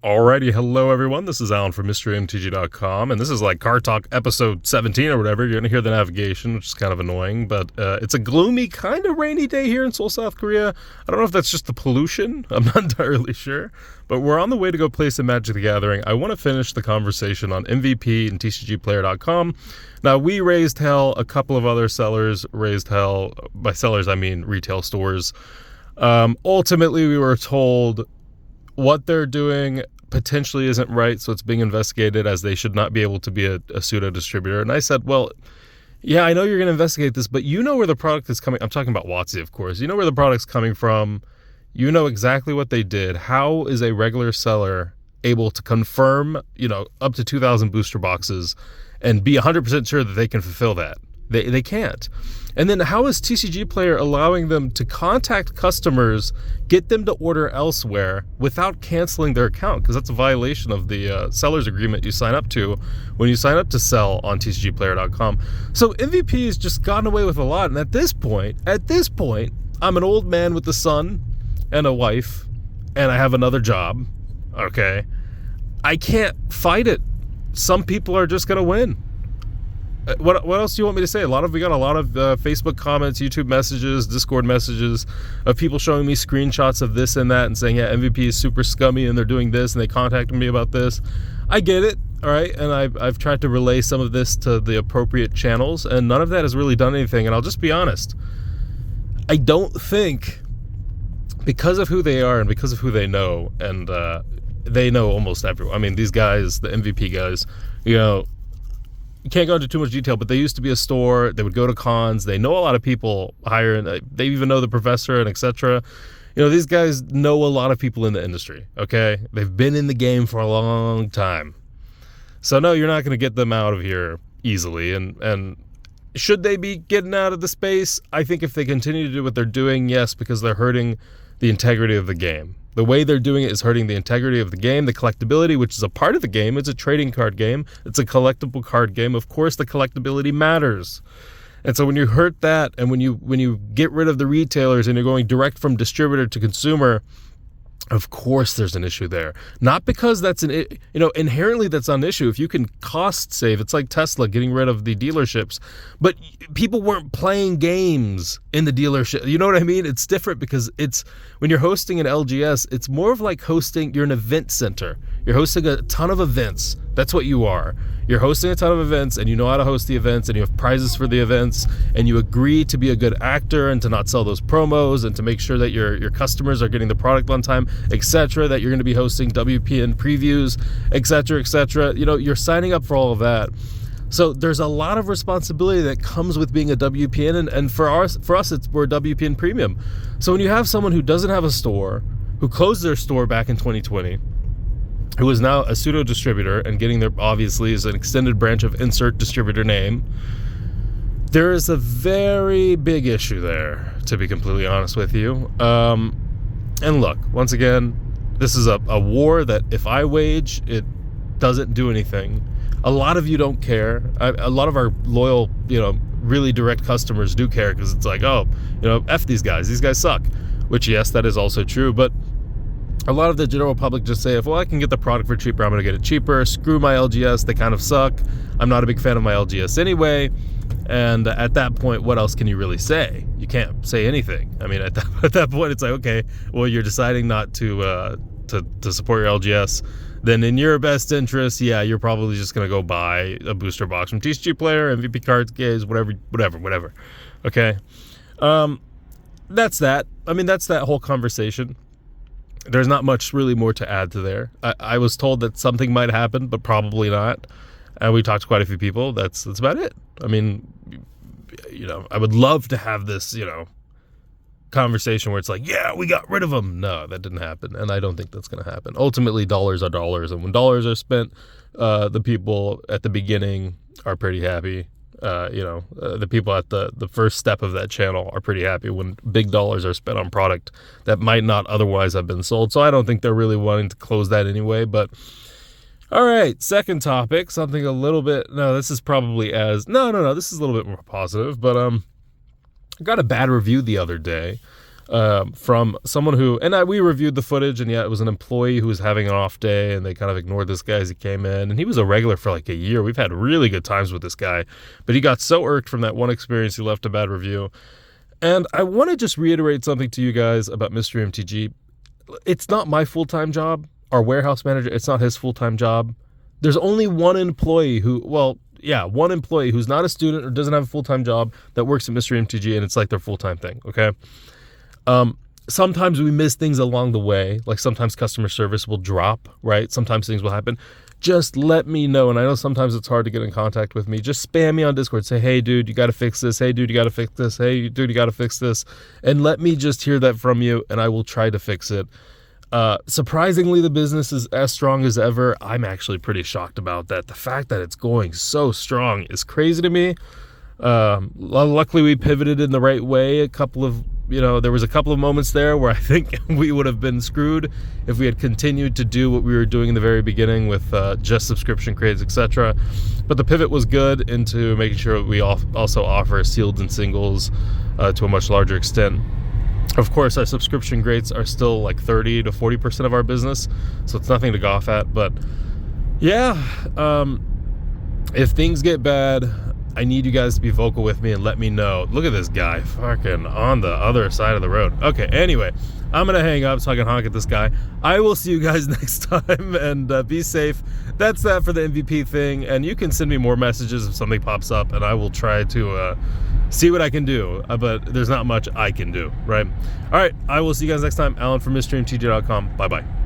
Alrighty, hello everyone, this is Alan from MysteryMTG.com, and this is like Card Talk episode 17 or whatever. You're going to hear the navigation, which is kind of annoying, but it's a gloomy, kind of rainy day here in Seoul, South Korea. I don't know if that's just the pollution, I'm not entirely sure, but we're on the way to go play some Magic the Gathering. I want to finish the conversation on MVP and TCGPlayer.com. Now, we raised hell, a couple of other sellers raised hell. By sellers, I mean retail stores. Ultimately, we were told what they're doing potentially isn't right, so it's being investigated as they should not be able to be a pseudo distributor. And I said, well, yeah, I know you're going to investigate this, but you know where the product is coming. I'm talking about WOTC, of course. You know where the product's coming from. You know exactly what they did. How is a regular seller able to confirm, up to 2,000 booster boxes and be 100% sure that they can fulfill that? They can't. And then how is TCGPlayer allowing them to contact customers, get them to order elsewhere without canceling their account? Because that's a violation of the seller's agreement you sign up to when you sign up to sell on TCGPlayer.com. So MVP has just gotten away with a lot. And at this point, I'm an old man with a son and a wife, and I have another job, okay? I can't fight it. Some people are just going to win. What else do you want me to say? We got a lot of Facebook comments, YouTube messages, Discord messages of people showing me screenshots of this and that and saying, yeah, MVP is super scummy and they're doing this and they contacted me about this. I get it, all right? And I've tried to relay some of this to the appropriate channels, and none of that has really done anything. And I'll just be honest. I don't think, because of who they are and because of who they know, and they know almost everyone. I mean, these guys, the MVP guys, you can't go into too much detail, but they used to be a store. They would go to cons. They know a lot of people higher, and they even know the professor and etc. These guys know a lot of people in the industry, okay? They've been in the game for a long time. So no, you're not going to get them out of here easily. And should they be getting out of the space? I think if they continue to do what they're doing, yes, because they're hurting the integrity of the game. The way they're doing it is hurting the integrity of the game, the collectability, which is a part of the game. It's a trading card game. It's a collectible card game. Of course, the collectability matters. And so when you hurt that, and when you get rid of the retailers and you're going direct from distributor to consumer, of course there's an issue there. Not because that's inherently that's an issue. If you can cost save, it's like Tesla getting rid of the dealerships. But people weren't playing games in the dealership. You know what I mean? It's different because when you're hosting an LGS, it's more of like you're an event center. You're hosting a ton of events. That's what you are. You're hosting a ton of events, and you know how to host the events, and you have prizes for the events, and you agree to be a good actor and to not sell those promos and to make sure that your customers are getting the product on time, etc., that you're going to be hosting WPN previews, etc., etc. You're signing up for all of that. So there's a lot of responsibility that comes with being a WPN, and for us, we're a WPN premium. So when you have someone who doesn't have a store, who closed their store back in 2020, who is now a pseudo distributor and getting their, obviously, is an extended branch of insert distributor name, there is a very big issue there, to be completely honest with you. And look, once again, this is a war that if I wage, it doesn't do anything. A lot of you don't care. A lot of our loyal, really direct customers do care, because it's like, F these guys. These guys suck. Which, yes, that is also true, but a lot of the general public just say, well, I can get the product for cheaper, I'm going to get it cheaper. Screw my LGS, they kind of suck. I'm not a big fan of my LGS anyway. And at that point, what else can you really say? You can't say anything. I mean, at that point, it's like, okay, well, you're deciding not to support your LGS. Then in your best interest, yeah, you're probably just going to go buy a booster box from TCGPlayer, MVP cards, games, whatever. Okay? That's that. I mean, that's that whole conversation. There's not much really more to add to there. I was told that something might happen, but probably not. And we talked to quite a few people. That's about it. I mean, I would love to have this, conversation where it's like, yeah, we got rid of them. No, that didn't happen. And I don't think that's going to happen. Ultimately, dollars are dollars. And when dollars are spent, the people at the beginning are pretty happy. The people at the first step of that channel are pretty happy when big dollars are spent on product that might not otherwise have been sold. So I don't think they're really wanting to close that anyway. But all right, second topic, something a little bit, this is a little bit more positive, but I got a bad review the other day from someone who, and we reviewed the footage, and yeah, it was an employee who was having an off day, and they kind of ignored this guy as he came in, and he was a regular for like a year. We've had really good times with this guy, but he got so irked from that one experience, he left a bad review. And I want to just reiterate something to you guys about Mystery MTG. It's not my full-time job. Our warehouse manager, it's not his full-time job. There's only one employee one employee who's not a student or doesn't have a full-time job that works at Mystery MTG, and it's like their full-time thing, okay? Sometimes we miss things along the way. Like sometimes customer service will drop, right? Sometimes things will happen. Just let me know. And I know sometimes it's hard to get in contact with me. Just spam me on Discord. Say, hey, dude, you got to fix this. Hey, dude, you got to fix this. Hey, dude, you got to fix this. And let me just hear that from you, and I will try to fix it. Surprisingly, the business is as strong as ever. I'm actually pretty shocked about that. The fact that it's going so strong is crazy to me. Luckily, we pivoted in the right way. There was a couple of moments there where I think we would have been screwed if we had continued to do what we were doing in the very beginning with just subscription crates, etc. But the pivot was good into making sure we also offer sealed and singles to a much larger extent. Of course, our subscription rates are still like 30 to 40% of our business, so it's nothing to scoff at. But yeah, if things get bad, I need you guys to be vocal with me and let me know. Look at this guy fucking on the other side of the road. Okay, anyway, I'm going to hang up so I can honk at this guy. I will see you guys next time, and be safe. That's that for the MVP thing, and you can send me more messages if something pops up, and I will try to see what I can do, but there's not much I can do, right? All right, I will see you guys next time. Alan from MysteryMTG.com. Bye-bye.